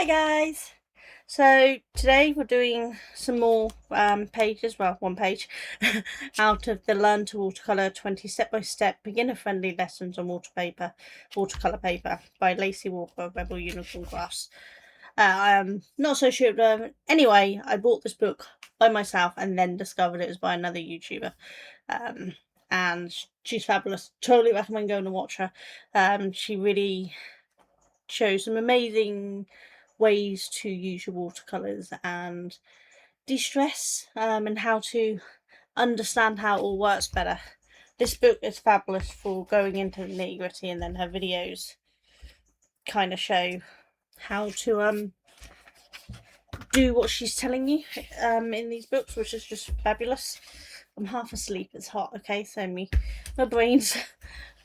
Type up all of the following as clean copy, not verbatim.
Hi guys! So today we're doing some more pages, well, one page, out of the Learn to Watercolour 20 Step-by-Step Beginner-Friendly Lessons on Watercolour Paper by Lacey Walker, Rebel Unicorn Crafts. I'm not so sure, but anyway, I bought this book by myself and then discovered it was by another YouTuber. And she's fabulous. Totally recommend going to watch her. She really shows some amazing ways to use your watercolors and de-stress, and how to understand how it all works better. This book is fabulous for going into the nitty-gritty, and then her videos kind of show how to do what she's telling you in these books, which is just fabulous. I'm half asleep, it's hot, okay, so my brain's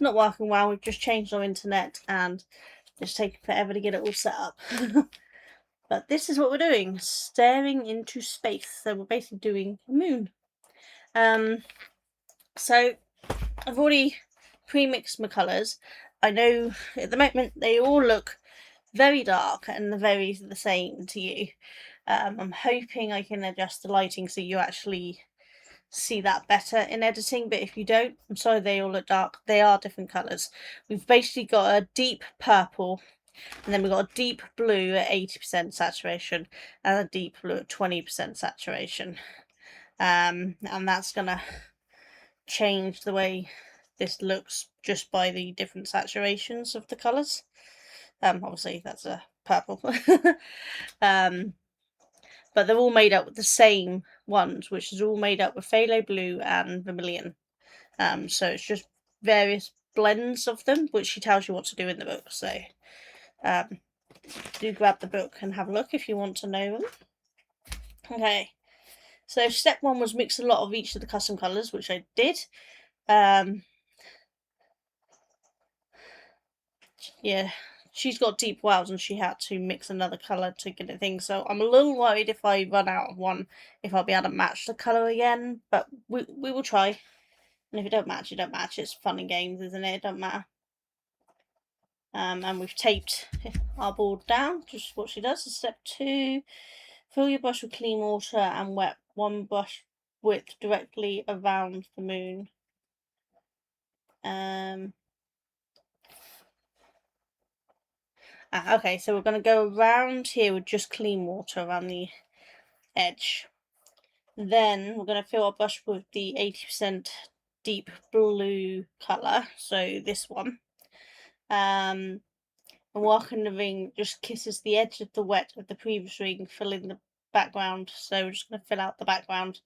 not working well. We've just changed our internet and it's taken forever to get it all set up. But this is what we're doing, staring into space. So we're basically doing a moon. So I've already pre-mixed my colours. I know at the moment they all look very dark and very the same to you. I'm hoping I can adjust the lighting so you actually see that better in editing, but if you don't, I'm sorry, they all look dark. They are different colours. We've basically got a deep purple, and then we've got a deep blue at 80% saturation and a deep blue at 20% saturation. And that's gonna change the way this looks just by the different saturations of the colours. Obviously that's a purple. But they're all made up with the same ones, which is all made up with phthalo blue and vermilion. So it's just various blends of them, which she tells you what to do in the book. So do grab the book and have a look if you want to know them. Okay, so step one was mix a lot of each of the custom colours, which I did. Yeah, she's got deep wells and she had to mix another colour to get it thing, so I'm a little worried if I run out of one, if I'll be able to match the colour again, but we will try. And if you don't match, you don't match. It's fun and games, isn't it? It don't matter. And we've taped our board down, just what she does. Step two, fill your brush with clean water and wet one brush width directly around the moon. Okay, so we're going to go around here with just clean water around the edge. Then we're going to fill our brush with the 80% deep blue colour, so this one. And Walk in the Ring just kisses the edge of the wet of the previous ring, filling the background. So we're just going to fill out the background.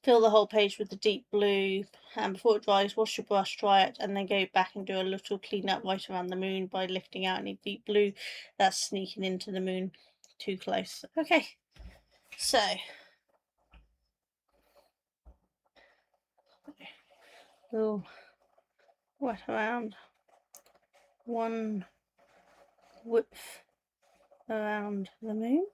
Fill the whole page with the deep blue, and before it dries, wash your brush, dry it, and then go back and do a little clean up right around the moon by lifting out any deep blue that's sneaking into the moon too close. Okay, so we'll wet around one width around the moon.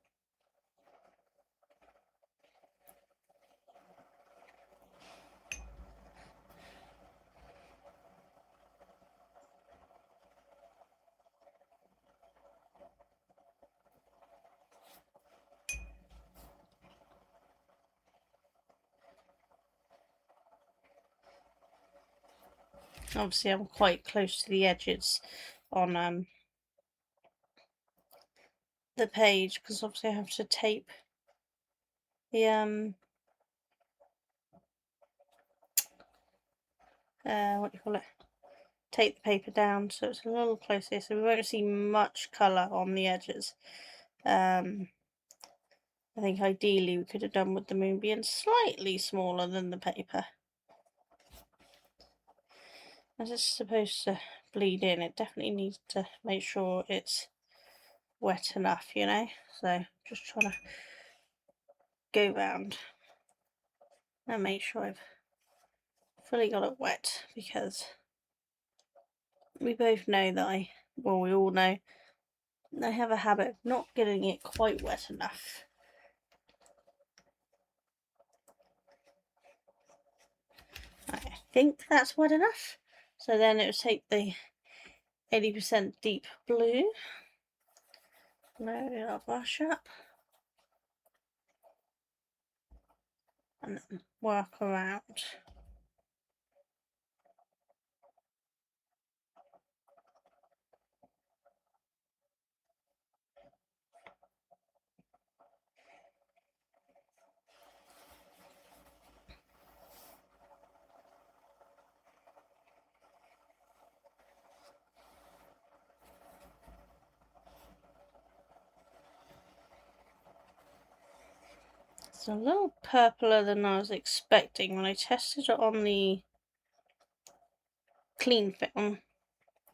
Obviously I'm quite close to the edges on the page, because obviously I have to tape the what do you call it, tape the paper down, so it's a little closer, so we won't see much colour on the edges. I think ideally we could have done with the moon being slightly smaller than the paper. As it's supposed to bleed in, it definitely needs to make sure it's wet enough, you know. So just trying to go round and make sure I've fully got it wet, because we both know that we all know I have a habit of not getting it quite wet enough. I think that's wet enough. So then it will take the 80% deep blue. Load our brush up and then work around. It's a little purpler than I was expecting when I tested it on the clean film.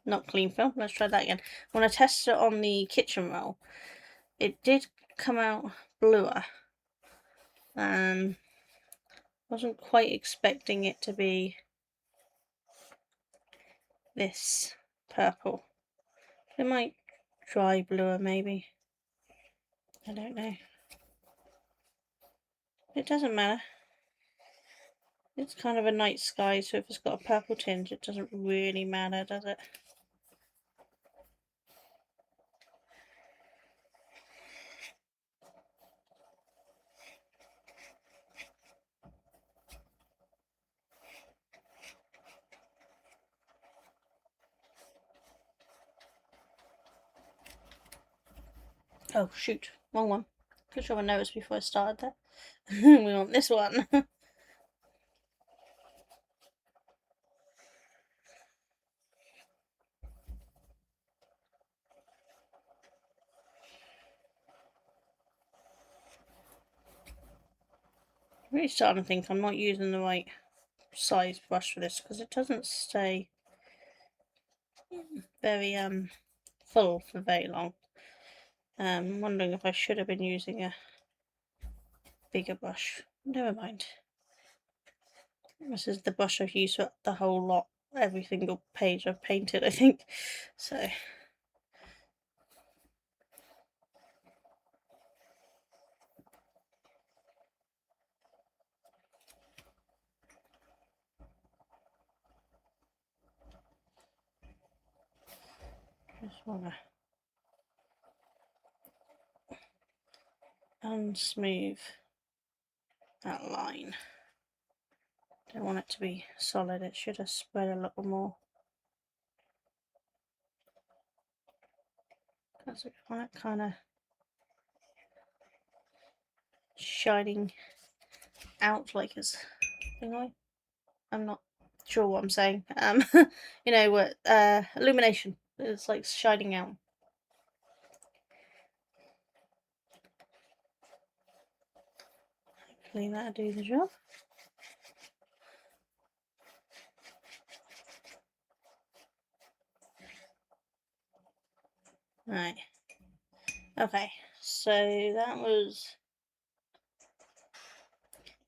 Not clean film, let's try that again. When I tested it on the kitchen roll, it did come out bluer. Wasn't quite expecting it to be this purple. It might dry bluer maybe. I don't know. It doesn't matter. It's kind of a night sky, so if it's got a purple tinge, it doesn't really matter, does it? Oh shoot, wrong one. Pretty sure I noticed before I started there. We want this one. I'm really starting to think I'm not using the right size brush for this because it doesn't stay very full for very long. I'm wondering if I should have been using a bigger brush. Never mind. This is the brush I've used for the whole lot, every single page I've painted, I think. So just want to unsmooth that line. Don't want it to be solid, it should have spread a little more. Because I want it kind of shining out like it's thingy. I'm not sure what I'm saying. You know what? Illumination. It's like shining out. Hopefully that'll do the job. Right. Okay, so that was.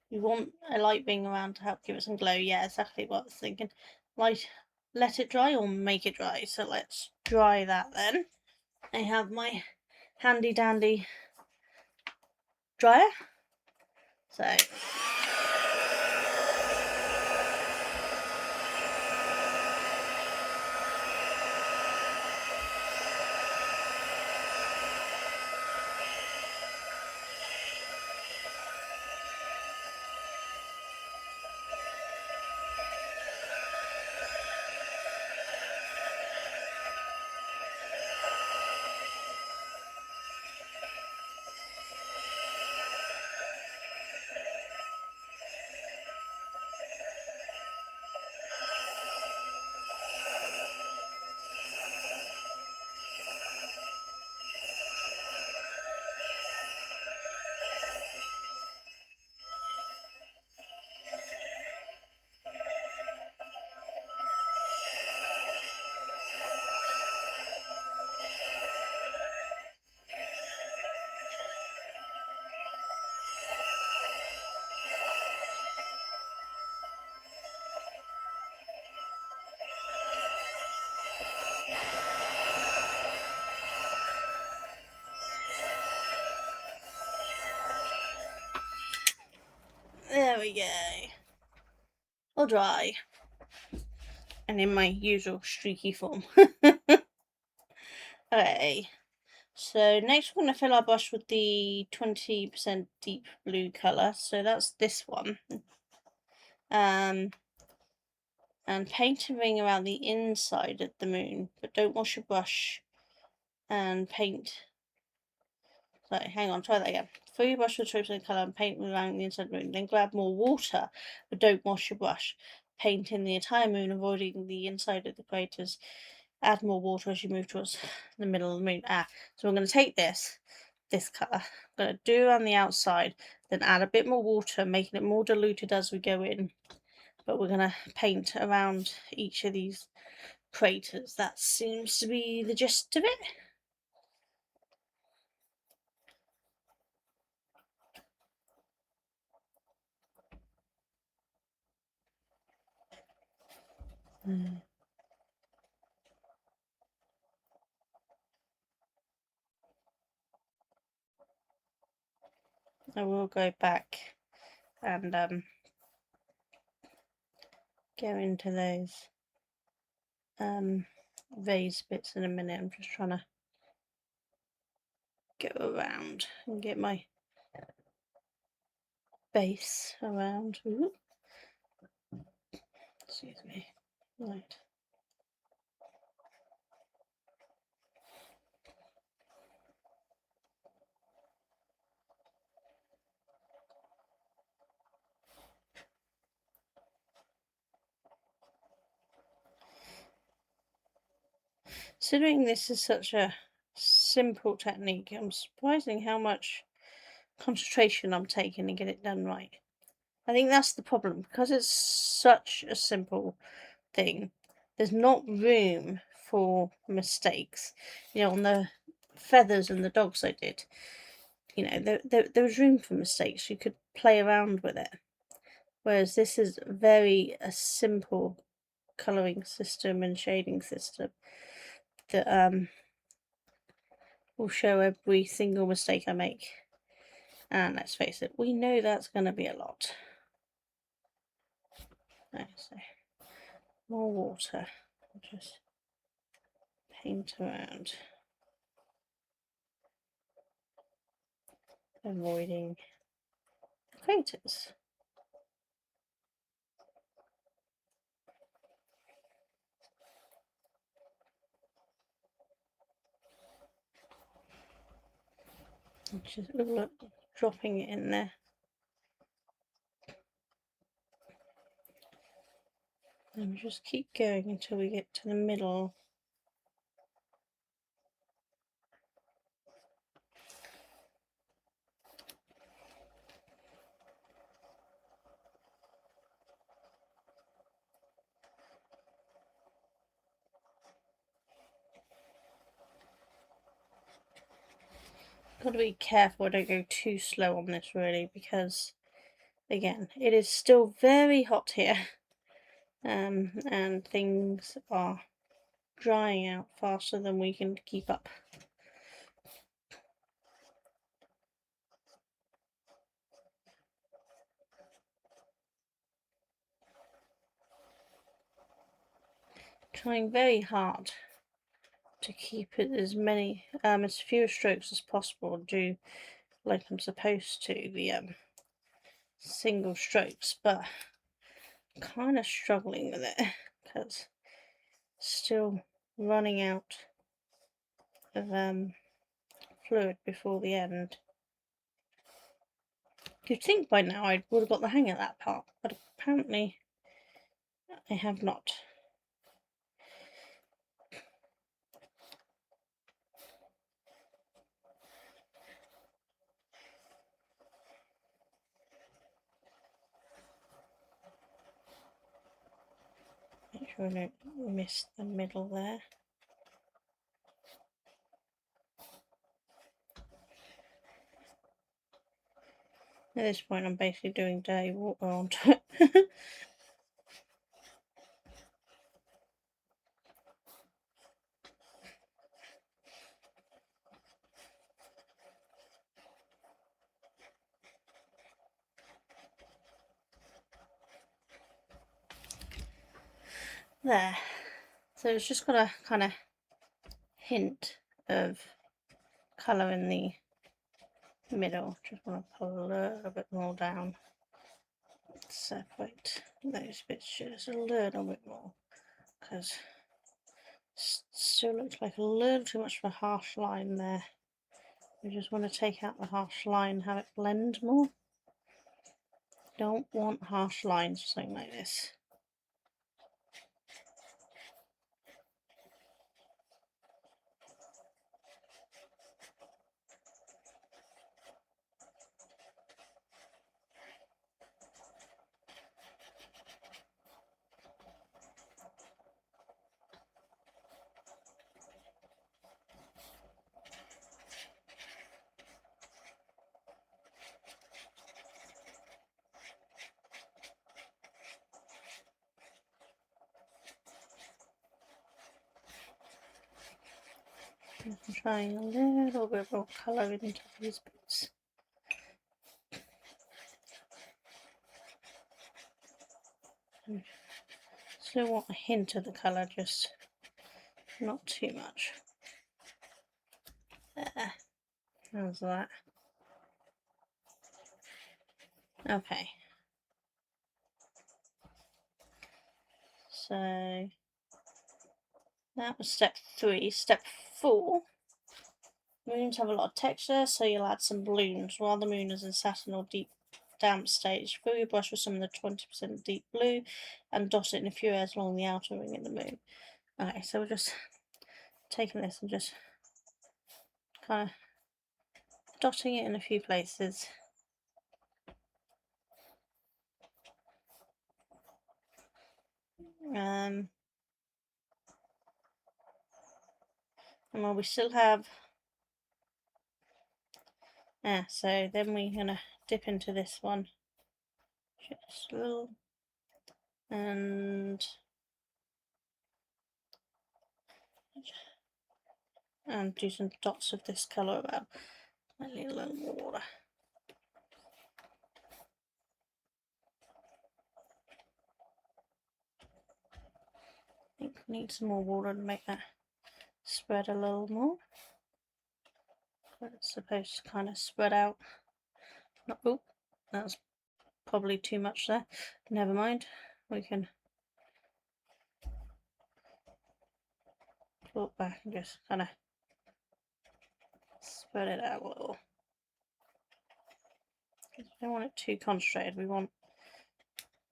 You want a light being around to help give it some glow. Yeah, exactly what I was thinking. Light, let it dry or make it dry. So let's dry that then. I have my handy dandy dryer. So there we go. All dry. And in my usual streaky form. Okay, so next we're going to fill our brush with the 20% deep blue colour, so that's this one. And paint a ring around the inside of the moon, but don't wash your brush and paint. Sorry, hang on, try that again. Fill your brush with 20% colour and paint around the inside of the moon. Then grab more water, but don't wash your brush. Paint in the entire moon, avoiding the inside of the craters. Add more water as you move towards the middle of the moon. So we're going to take this colour, I'm going to do around the outside, then add a bit more water, making it more diluted as we go in. But we're going to paint around each of these craters. That seems to be the gist of it. I will go back and go into those raised bits in a minute. I'm just trying to go around and get my base around. Ooh. Excuse me. Right. Considering this is such a simple technique, I'm surprising how much concentration I'm taking to get it done right. I think that's the problem, because it's such a simple thing. There's not room for mistakes. On the feathers and the dogs I did, there was room for mistakes. You could play around with it. Whereas this is a simple colouring system and shading system that will show every single mistake I make. And let's face it, we know that's going to be a lot. Right, so more water. Just paint around, avoiding the craters. Just dropping it in there. And just keep going until we get to the middle. Got to be careful I don't go too slow on this, really, because again, it is still very hot here, and things are drying out faster than we can keep up. Trying very hard to keep it as few strokes as possible, do like I'm supposed to, the single strokes, but kind of struggling with it because still running out of fluid before the end. You'd think by now I would have got the hang of that part, but apparently I have not. Make sure I don't miss the middle there. At this point I'm basically doing dirty water onto it. There. So it's just got a kind of hint of colour in the middle. Just want to pull a little bit more down. Separate those bits just a little bit more, because still looks like a little too much of a harsh line there. We just want to take out the harsh line, have it blend more. Don't want harsh lines or something like this. I'm trying a little bit more colour into these bits. Still want a hint of the colour, just not too much. There. How's that? Okay. So that was step 3. Step 4. Moons have a lot of texture, so you'll add some balloons. While the moon is in satin or deep damp stage, fill your brush with some of the 20% deep blue and dot it in a few areas along the outer ring of the moon. Okay, so we're just taking this and just kind of dotting it in a few places. And while we still have so then we're gonna dip into this one just a little and do some dots of this colour about a little water. I think we need some more water to make that spread a little more. But it's supposed to kind of spread out. Oh, that's probably too much there. Never mind. We can pull it back and just kind of spread it out a little. We don't want it too concentrated. We want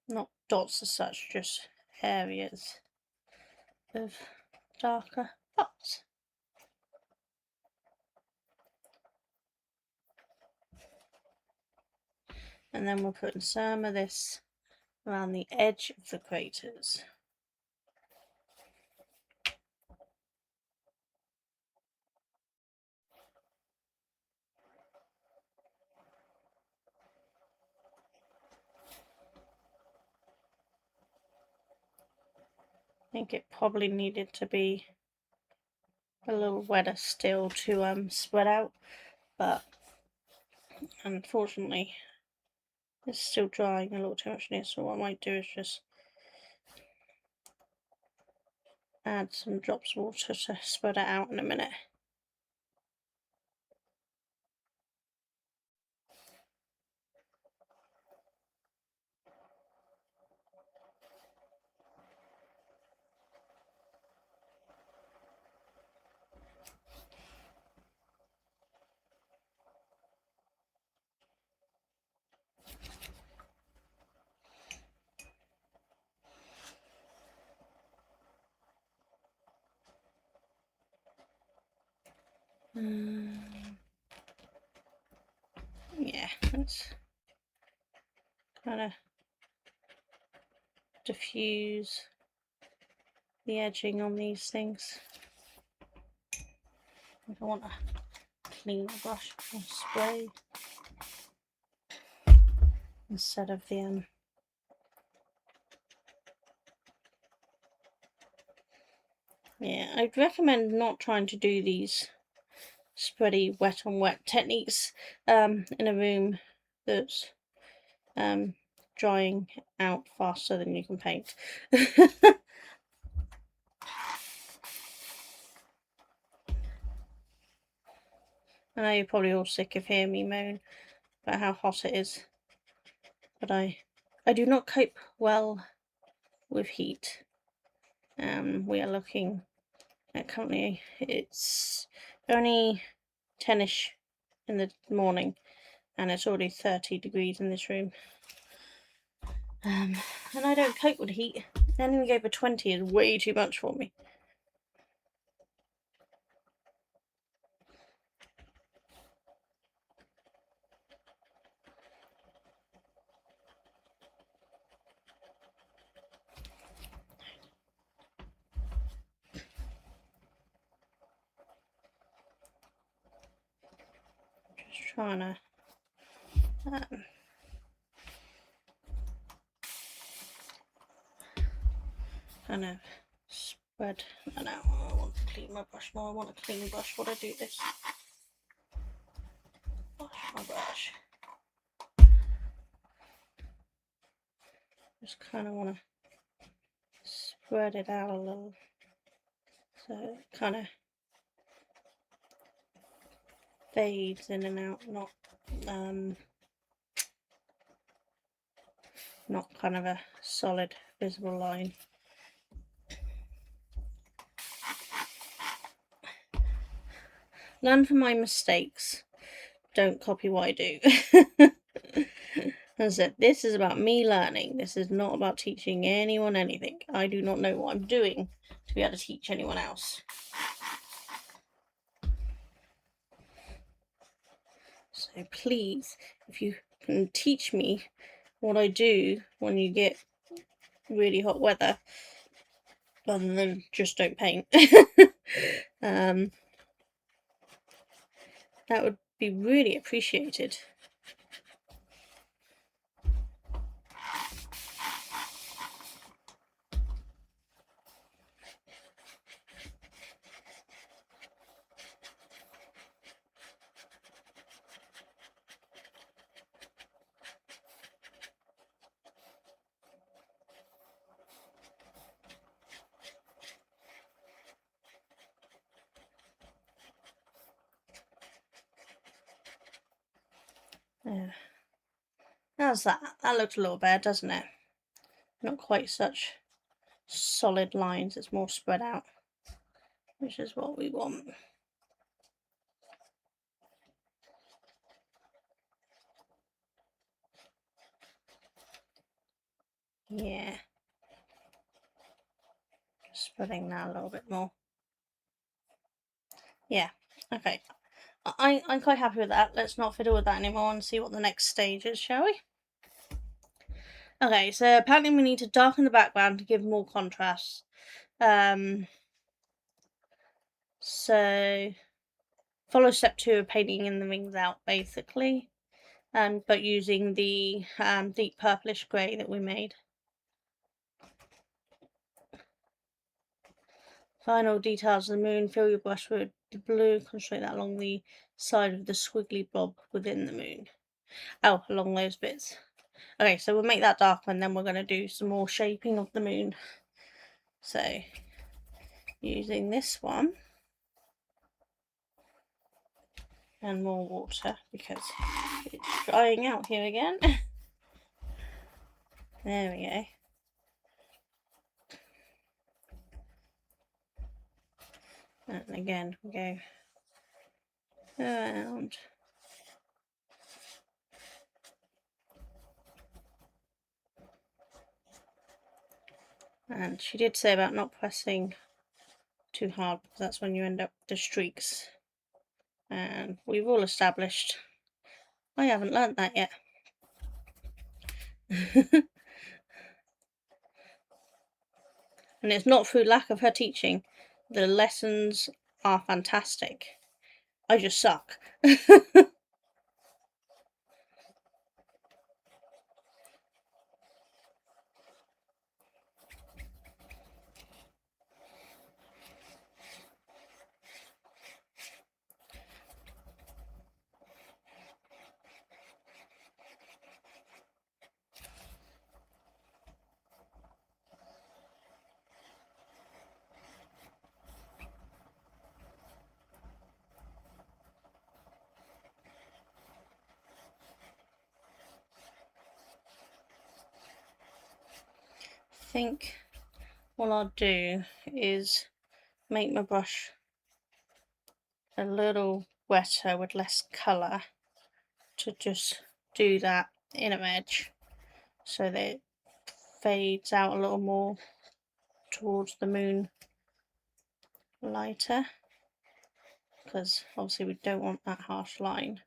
not dots as such, just areas of darker dots. And then we'll put some of this around the edge of the craters. I think it probably needed to be a little wetter still to spread out, but unfortunately it's still drying a little too much in it, so what I might do is just add some drops of water to spread it out in a minute. Yeah, let's kind of diffuse the edging on these things. I don't want to clean the brush or spray instead of the yeah, I'd recommend not trying to do these spready wet on wet techniques in a room that's drying out faster than you can paint. I know you're probably all sick of hearing me moan about how hot it is, but I do not cope well with heat. We are looking at currently it's only 10ish in the morning, and it's already 30 degrees in this room. And I don't cope with heat. Anything over 20 is way too much for me. Just trying to kind of spread that out. I want to clean my brush more. I want a clean brush while I do this. Wash my brush. Just kind of want to spread it out a little, so it kind of fades in and out, not kind of a solid visible line. Learn from my mistakes. Don't copy what I do. As I said, this is about me learning. This is not about teaching anyone anything. I do not know what I'm doing to be able to teach anyone else. So please, if you can teach me what I do when you get really hot weather, rather than just don't paint, that would be really appreciated. How's that? That looks a little better, doesn't it? Not quite such solid lines, it's more spread out, which is what we want. Yeah. Just spreading that a little bit more. Yeah, okay. I'm quite happy with that. Let's not fiddle with that anymore and see what the next stage is, shall we? Okay, so apparently we need to darken the background to give more contrast. So follow step 2 of painting in the rings out, basically, but using the deep purplish grey that we made. Final details of the moon. Fill your brush with the blue. Concentrate that along the side of the squiggly blob within the moon. Oh, along those bits. Okay, so we'll make that darker, and then we're going to do some more shaping of the moon. So, using this one and more water because it's drying out here again. There we go. And again, we go around. And she did say about not pressing too hard, because that's when you end up with the streaks. And we've all established I haven't learnt that yet. And it's not through lack of her teaching. The lessons are fantastic. I just suck. think what I'll do is make my brush a little wetter with less colour to just do that inner edge so that it fades out a little more towards the moon lighter, because obviously we don't want that harsh line.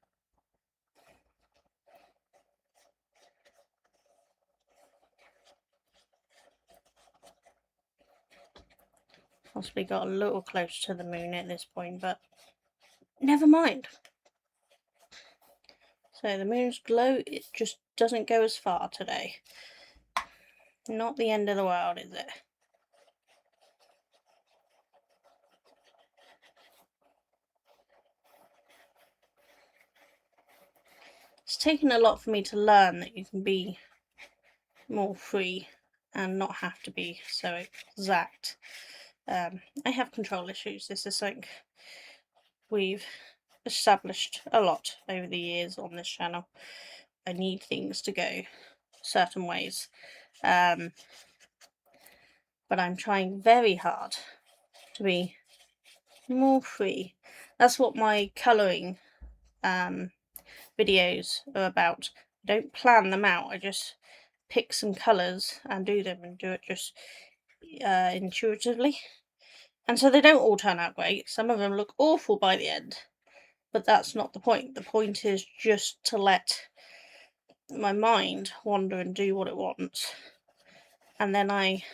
Possibly got a little close to the moon at this point, but never mind. So the moon's glow, it just doesn't go as far today. Not the end of the world, is it? It's taken a lot for me to learn that you can be more free and not have to be so exact. I have control issues. This is something we've established a lot over the years on this channel. I need things to go certain ways, but I'm trying very hard to be more free. That's what my colouring videos are about. I don't plan them out, I just pick some colours and do them, and do it just intuitively. And so they don't all turn out great. Some of them look awful by the end, but that's not the point. The point is just to let my mind wander and do what it wants, and then I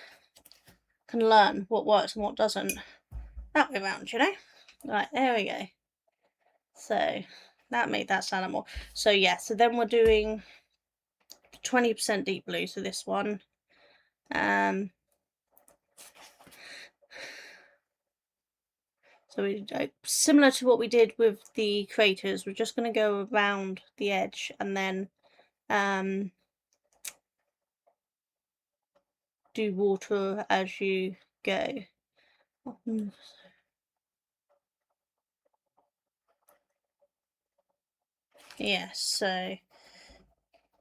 can learn what works and what doesn't that way around, you know. Right, there we go. So that made that sound more. So yeah, so then we're doing 20% deep blue, so this one. So we similar to what we did with the craters, we're just going to go around the edge and then do water as you go. Yeah, so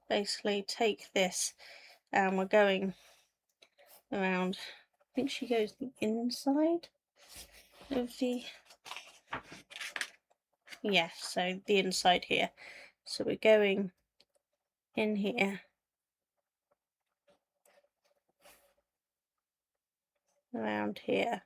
basically take this and we're going around, I think she goes the inside of the, yeah, so the inside here. So we're going in here, around here.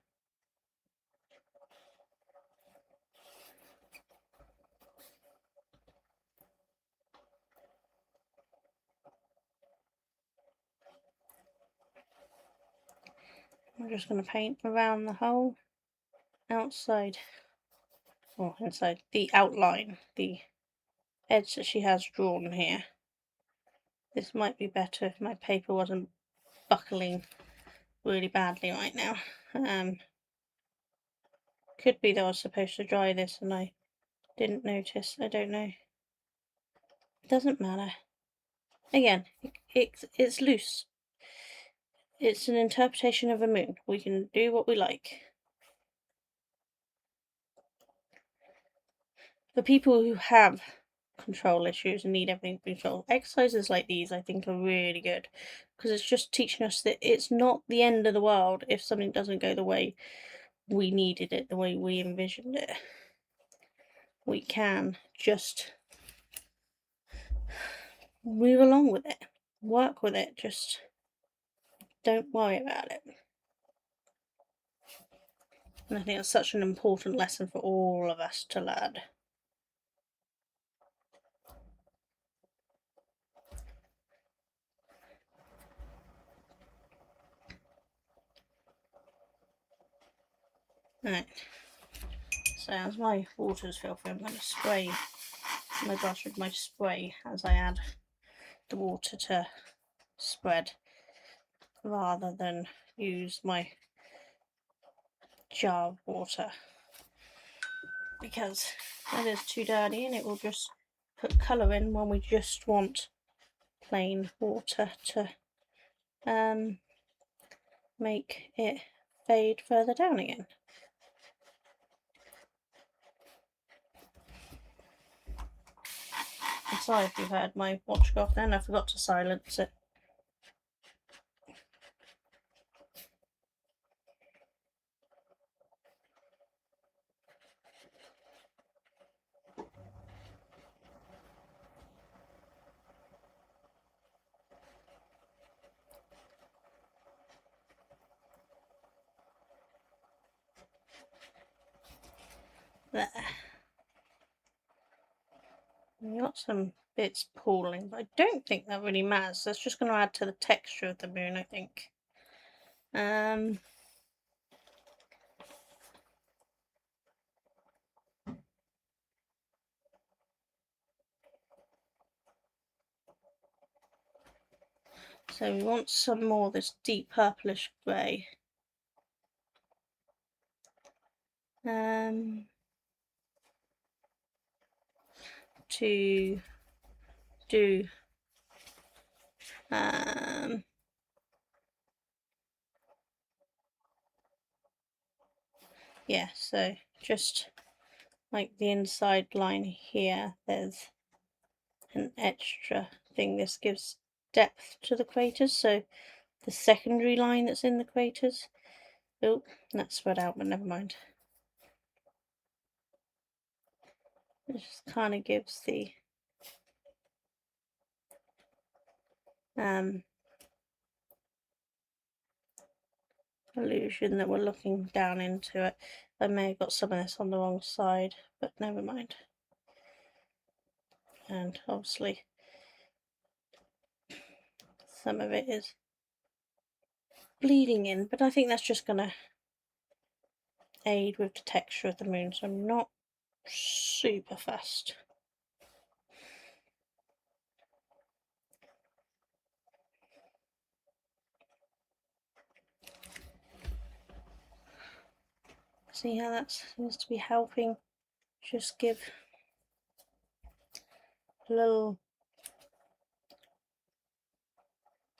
I'm just going to paint around the whole outside, or inside, the outline, the edge that she has drawn here. This might be better if my paper wasn't buckling really badly right now. Could be that I was supposed to dry this and I didn't notice. I don't know. It doesn't matter. Again, it's loose. It's an interpretation of a moon. We can do what we like. For people who have control issues and need everything controlled, exercises like these I think are really good, because it's just teaching us that it's not the end of the world if something doesn't go the way we needed it, the way we envisioned it. We can just move along with it, work with it, just don't worry about it. And I think that's such an important lesson for all of us to learn. Right, so as my water's filthy, I'm going to spray my brush with my spray as I add the water to spread, rather than use my jar of water, because that is too dirty and it will just put colour in when we just want plain water to make it fade further down again. I'm sorry if you heard my watch go off then, I forgot to silence it. There. We've got some bits pooling, but I don't think that really matters. That's just going to add to the texture of the moon, I think. So we want some more of this deep purplish grey. To do yeah, so just like the inside line here, there's an extra thing. This gives depth to the craters, so the secondary line that's in the craters, oh, that's spread out, but never mind. It just kind of gives the illusion that we're looking down into it. I may have got some of this on the wrong side, but never mind. And obviously some of it is bleeding in, but I think that's just going to aid with the texture of the moon, so I'm not super fussed. See how that seems to be helping just give a little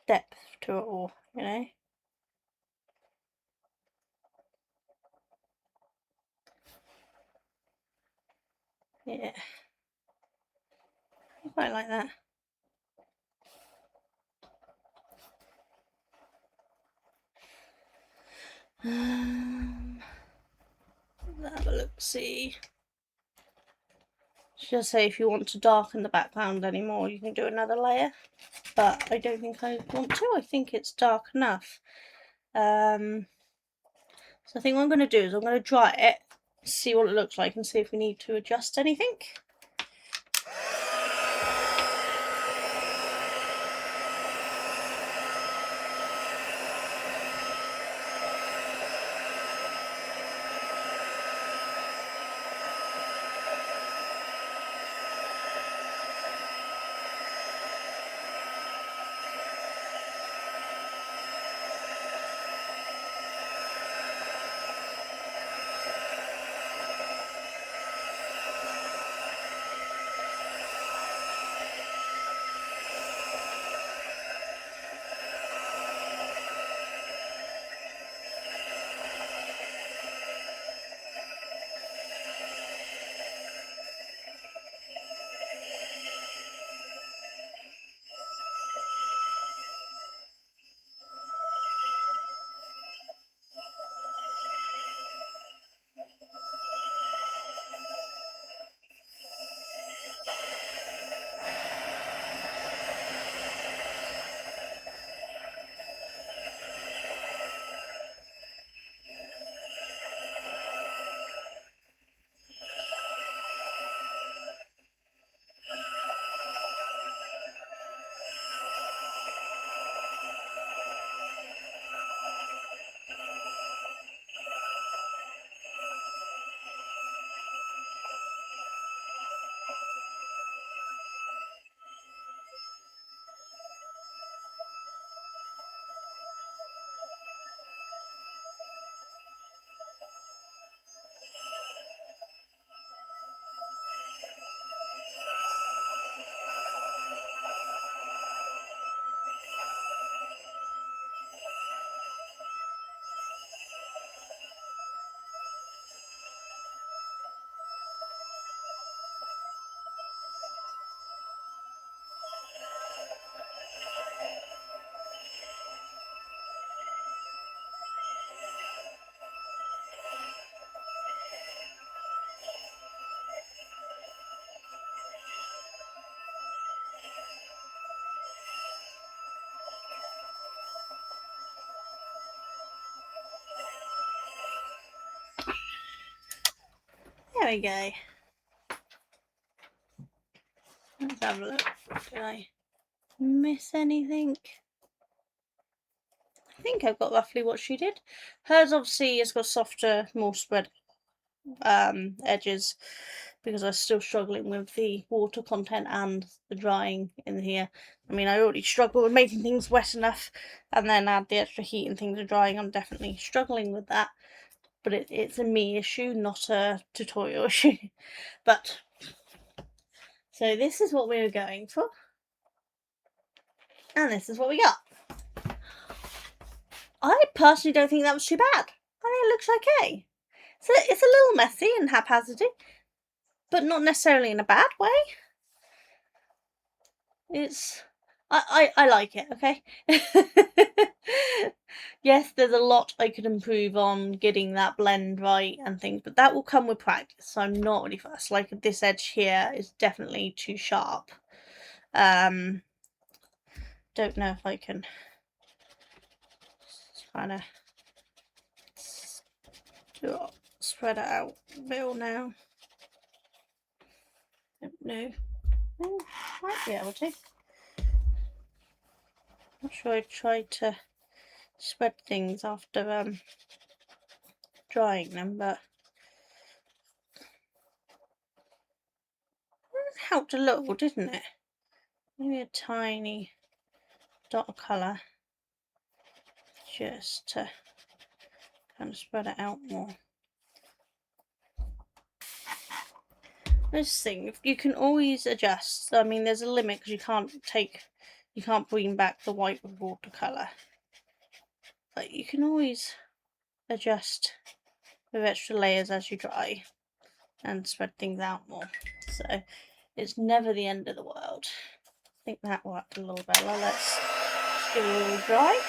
depth to it all, you know? Yeah, I quite like that. Let's have a look, see. Just say if you want to darken the background anymore, you can do another layer, but I don't think I want to. I think it's dark enough. So I think what I'm going to do is I'm going to dry it, see what it looks like, and see if we need to adjust anything. There we go. Let's have a look. Did I miss anything? I think I've got roughly what she did. Hers obviously has got softer, more spread edges, because I'm still struggling with the water content and the drying in here. I mean, I already struggle with making things wet enough, and then add the extra heat and things are drying. I'm definitely struggling with that, but it's a me issue, not a tutorial issue. But so this is what we were going for, and this is what we got. I personally don't think that was too bad. I think it looks okay. So it's a little messy and haphazardy, but not necessarily in a bad way. It's I like it, okay? Yes, there's a lot I could improve on getting that blend right and things, but that will come with practice, so I'm not really fussed. Like this edge here is definitely too sharp. Don't know if I can kind of spread it out a bit now. Don't know. Might be able to. I'm sure I tried to spread things after drying them, but it helped a little, didn't it? Maybe a tiny dot of colour just to kind of spread it out more. This thing, you can always adjust. I mean, there's a limit because you can't bring back the white with watercolour, but you can always adjust with extra layers as you dry and spread things out more. So it's never the end of the world. I think that worked a little better. Let's give it a little dry.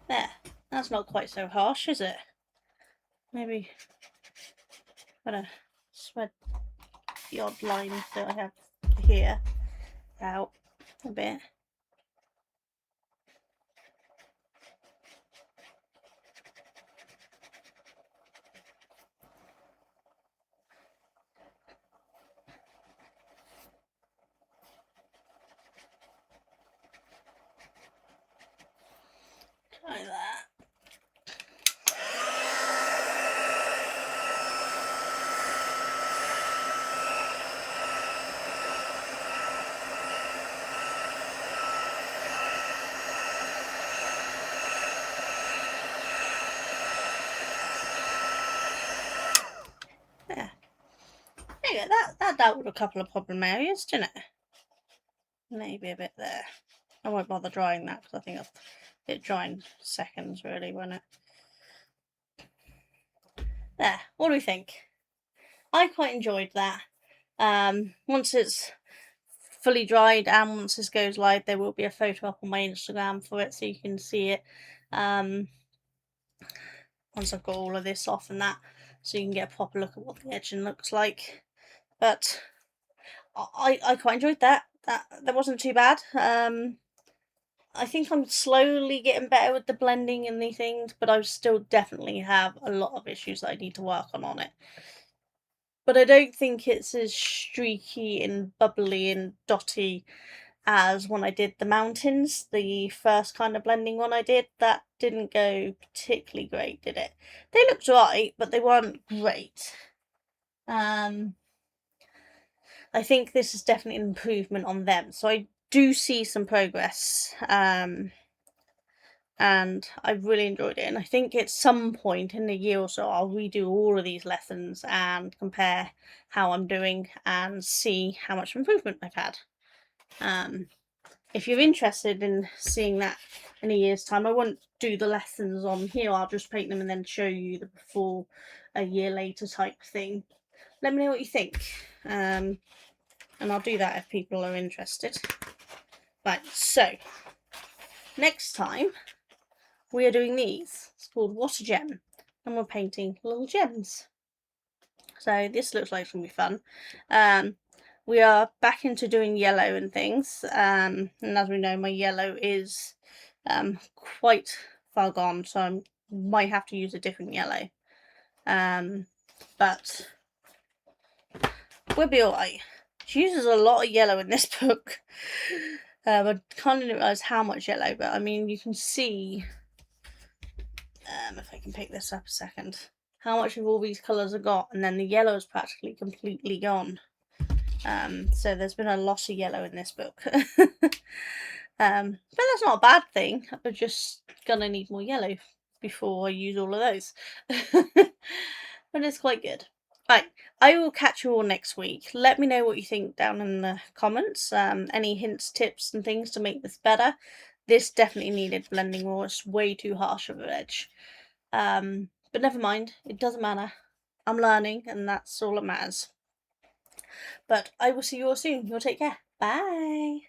There, that's not quite so harsh, is it? Maybe gotta spread the odd lines that I have here out a bit. Like that. There. There you go. That dealt with a couple of problem areas, didn't it? Maybe a bit there. I won't bother drying that because I think it dry in seconds, really, won't it? There. What do we think? I quite enjoyed that. Once it's fully dried and once this goes live, there will be a photo up on my Instagram for it, so you can see it. Once I've got all of this off and that, so you can get a proper look at what the edging looks like. But I quite enjoyed that. That wasn't too bad. I think I'm slowly getting better with the blending and the things, but I still definitely have a lot of issues that I need to work on it. But I don't think it's as streaky and bubbly and dotty as when I did the mountains. The first kind of blending one I did, that didn't go particularly great, did it? They looked right, but they weren't great. I think this is definitely an improvement on them. So I do see some progress. And I've really enjoyed it. And I think at some point in a year or so, I'll redo all of these lessons and compare how I'm doing and see how much improvement I've had. If you're interested in seeing that in a year's time, I won't do the lessons on here. I'll just paint them and then show you the before a year later type thing. Let me know what you think. And I'll do that if people are interested. Right, so next time we are doing these. It's called What a Gem, and we're painting little gems. So this looks like it's going to be fun. We are back into doing yellow and things. And as we know, my yellow is quite far gone, so I might have to use a different yellow. But we'll be alright. She uses a lot of yellow in this book. I can't realise how much yellow, but I mean, you can see, if I can pick this up a second, how much of all these colours are got, and then the yellow is practically completely gone. So there's been a lot of yellow in this book. But that's not a bad thing. I'm just gonna need more yellow before I use all of those. But it's quite good. Right, I will catch you all next week. Let me know what you think down in the comments. Any hints, tips and things to make this better. This definitely needed blending more. It's way too harsh of an edge. But never mind, it doesn't matter. I'm learning and that's all that matters. But I will see you all soon. You'll take care. Bye.